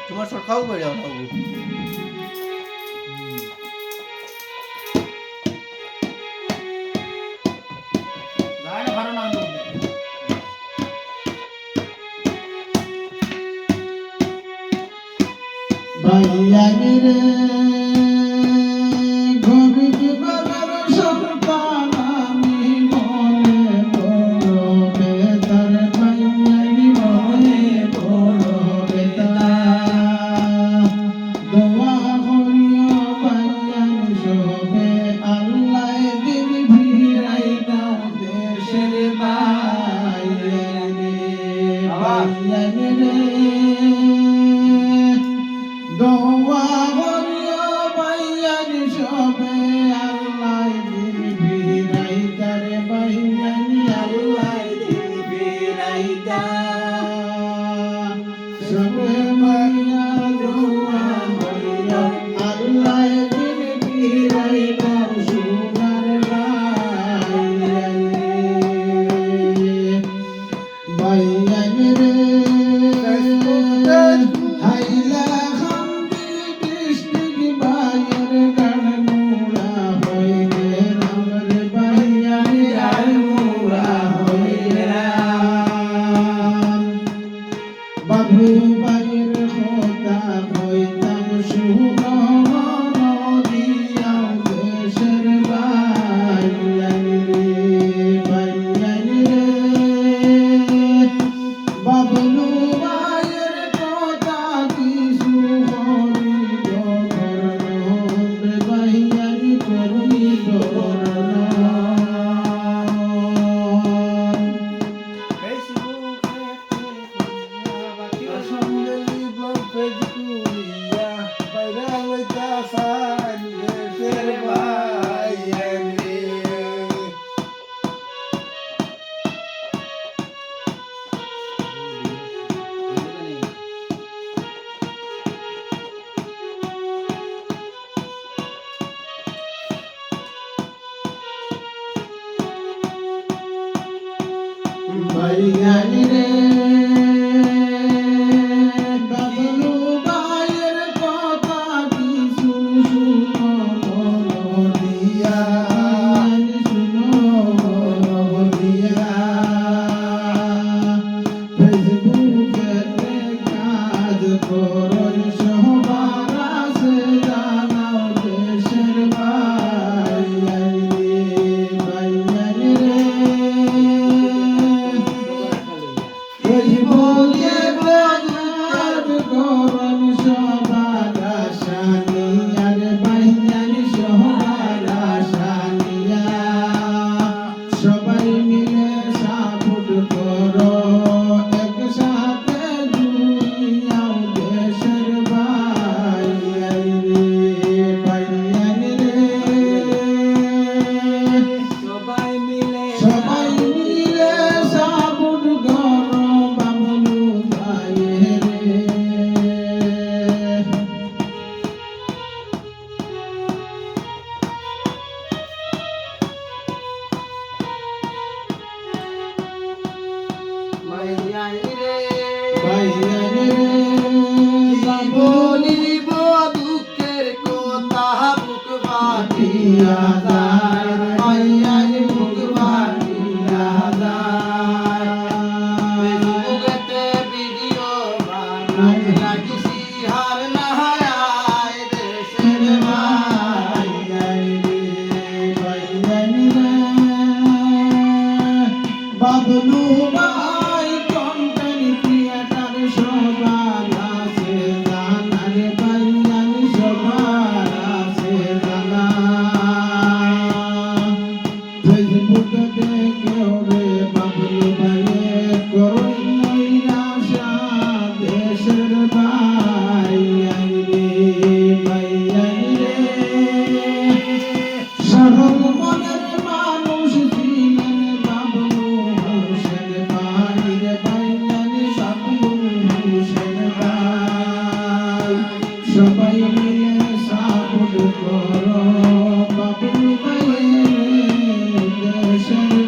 তোমার সর খাও করে যাও খাবো যায় না ভালো না ভাইয়া রে গরিব বাবার সন্তান আমি মনে বড় বেতার ভাইয়া মনে বড় বেতার দোয়া করিও ভাইয়া সবে আল্লাহ দিন ভিড়াই দাও দেশের ভাইয়া রে ভাইয়া রে দোয়া করিও ভাইয়ান সবে আল্লাহ দিন ভিড়াইতার ভাইয়ান আল্লাহ দিন ভিড়াইতা সবে ভাইয়া দোয়া করিও আল্লাহ দিন ভিড়াইতা সোনার ভাইয়ান ভাইয়ান রে হাইলা বাবু বাইর খোদা হইতাম সুনো নদিয়াও দেশের বাইয়ান রে বাইয়ান রে বাবলু বাইর কথা কিছু করিব করণ বাইয়ান করিব ভাইয়ান রে বাবলু ভাইয়ের কথা কিছু শুনো দিয়া শুনো দিয়া ফেসবুকে কাজ করন সবার আছে জানাও দেশের ভাইয়ান রে ভাইয়ান রে বলে বাজার করন সবার আশানিয়ার ভাইয়ান সবার আশানিয়া সবাই মিলে সাপোর্ট করো একসাথে দুনিয়াও দেশের ভাইয়ান রে ভাইয়ান রে সবাই মিলে সাপোর্ট করো বাবলু ভাইয়ের রে ভাইয়ান রে ভাইয়ান রে বলিব দুঃখের কথা বুক বাটিয়া যায় ভাইয়ান মুখ বাটিয়া যায় ফেসবুকেতে ভিডিও বানাই লাগিছি হার না হায় দেশের ভাইয়ান রে ভাইয়ান রে বাবলু ভাই কন্টেন্ট ক্রিয়েটর সবার আছে জানার ভাইয়ান সবার আছে জানা নরম মনের মানুষ ছিলেন বাবলু হোসেন ভাই রে ভাইজান বাবলু হোসেন ভাই সবাই মিলে সাপোর্ট করো বাবলু ভাইয়ের দেশের